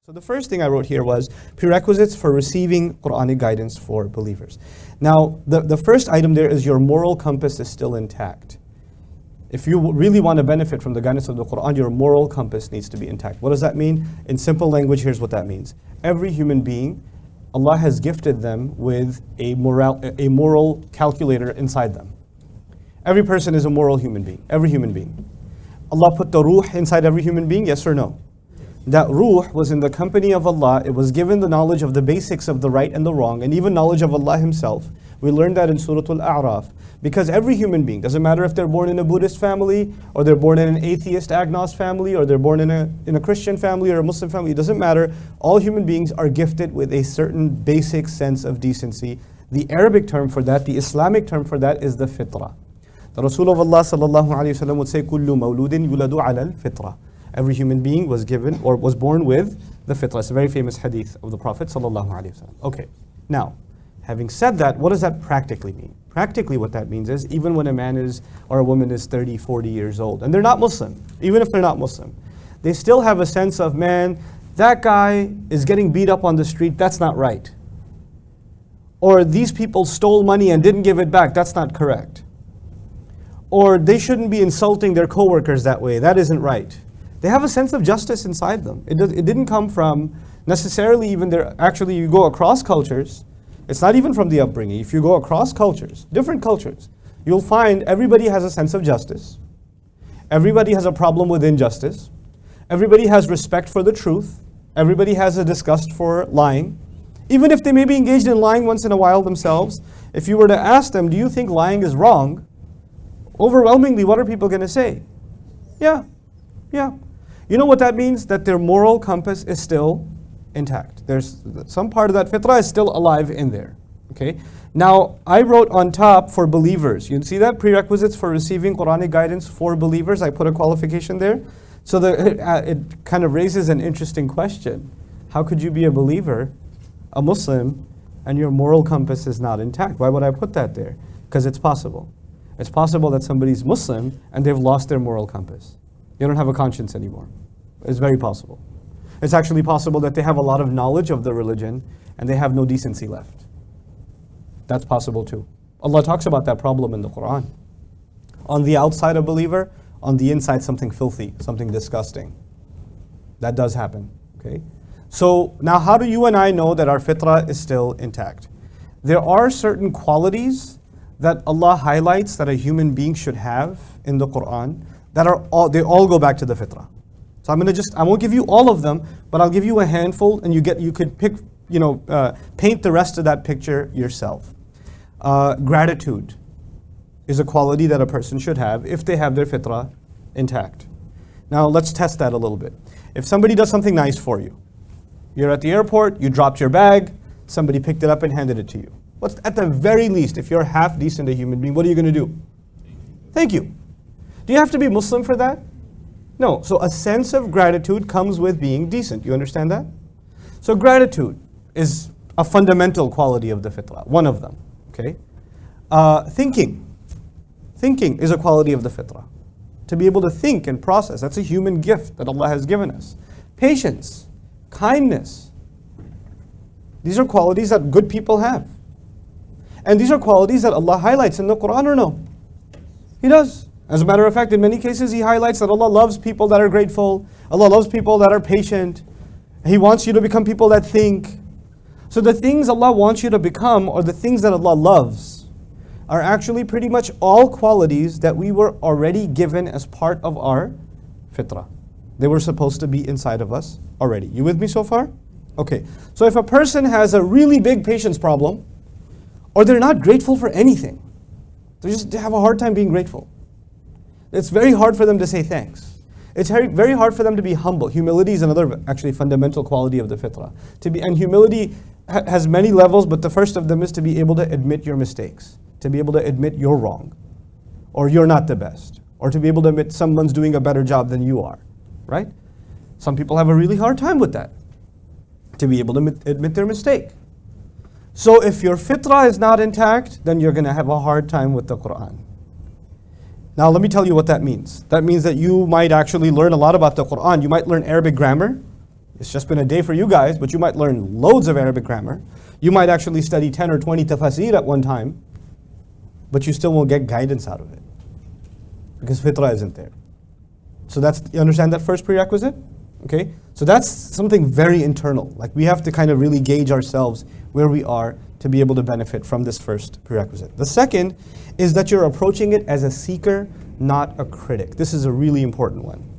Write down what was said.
So the first thing I wrote here was prerequisites for receiving Quranic guidance for believers. Now, the first item there is your moral compass is still intact. If you really want to benefit from the guidance of the Quran, your moral compass needs to be intact. What does that mean? In simple language, here's what that means. Every human being, Allah has gifted them with a moral calculator inside them. Every person is a moral human being, every human being. Allah put the ruh inside every human being, yes or no? That ruh was in the company of Allah. It was given the knowledge of the basics of the right and the wrong, and even knowledge of Allah Himself. We learned that in Surah Al-A'raf. Because every human being, doesn't matter if they're born in a Buddhist family, or they're born in an atheist agnost family, or they're born in a Christian family or a Muslim family, it doesn't matter. All human beings are gifted with a certain basic sense of decency. The Arabic term for that, the Islamic term for that is the fitrah. The Rasul of Allah sallallahu alayhi wa sallam would say, كُلُّ مَوْلُودٍ يُولَدُ عَلَى الْفِطْرَةِ. Every human being was given or was born with the fitrah. It's a very famous hadith of the Prophet sallallahu alayhi wa sallam. Okay, now, having said that, what does that practically mean? Practically what that means is, even when a man is, or a woman is 30, 40 years old, and they're not Muslim, even if they're not Muslim, they still have a sense of, man, that guy is getting beat up on the street, that's not right. Or these people stole money and didn't give it back, that's not correct. Or they shouldn't be insulting their coworkers that way, that isn't right. They have a sense of justice inside them. It didn't come from necessarily even their, actually you go across cultures, it's not even from the upbringing. If you go across cultures, different cultures, you'll find everybody has a sense of justice. Everybody has a problem with injustice. Everybody has respect for the truth. Everybody has a disgust for lying. Even if they may be engaged in lying once in a while themselves, if you were to ask them, do you think lying is wrong? Overwhelmingly, what are people going to say? Yeah. You know what that means? That their moral compass is still intact. There's some part of that fitrah is still alive in there. Okay. Now, I wrote on top for believers. You see that? Prerequisites for receiving Quranic guidance for believers. I put a qualification there. So it kind of raises an interesting question. How could you be a believer, a Muslim, and your moral compass is not intact? Why would I put that there? Because it's possible. It's possible that somebody's Muslim and they've lost their moral compass. They don't have a conscience anymore. It's very possible. It's actually possible that they have a lot of knowledge of the religion and they have no decency left. That's possible too. Allah talks about that problem in the Quran. On the outside a believer, on the inside something filthy, something disgusting. That does happen. Okay. So now how do you and I know that our fitrah is still intact? There are certain qualities that Allah highlights that a human being should have in the Quran that they all go back to the fitrah. So I won't give you all of them, but I'll give you a handful, and you could pick, paint the rest of that picture yourself. Gratitude is a quality that a person should have if they have their fitrah intact. Now let's test that a little bit. If somebody does something nice for you, you're at the airport, you dropped your bag, somebody picked it up and handed it to you. What's at the very least, if you're half decent a human being, what are you going to do? Thank you. Do you have to be Muslim for that? No. So a sense of gratitude comes with being decent. You understand that? So gratitude is a fundamental quality of the fitrah, one of them. Okay. Thinking is a quality of the fitrah. To be able to think and process, that's a human gift that Allah has given us. Patience, kindness. These are qualities that good people have. And these are qualities that Allah highlights in the Quran, or no? He does. As a matter of fact, in many cases, He highlights that Allah loves people that are grateful. Allah loves people that are patient. He wants you to become people that think. So the things Allah wants you to become, or the things that Allah loves, are actually pretty much all qualities that we were already given as part of our fitrah. They were supposed to be inside of us already. You with me so far? Okay. So if a person has a really big patience problem, or they're not grateful for anything, they have a hard time being grateful. It's very hard for them to say thanks. It's very hard for them to be humble. Humility is another actually fundamental quality of the fitrah. And humility has many levels, but the first of them is to be able to admit your mistakes, to be able to admit you're wrong, or you're not the best, or to be able to admit someone's doing a better job than you are, right? Some people have a really hard time with that, to be able to admit their mistake. So if your fitrah is not intact, then you're going to have a hard time with the Quran. Now let me tell you what that means. That means that you might actually learn a lot about the Quran. You might learn Arabic grammar. It's just been a day for you guys, but you might learn loads of Arabic grammar. You might actually study 10 or 20 tafasir at one time, but you still won't get guidance out of it because fitra isn't there. So you understand that first prerequisite? Okay, so that's something very internal. Like we have to kind of really gauge ourselves where we are to be able to benefit from this first prerequisite. The second is that you're approaching it as a seeker, not a critic. This is a really important one.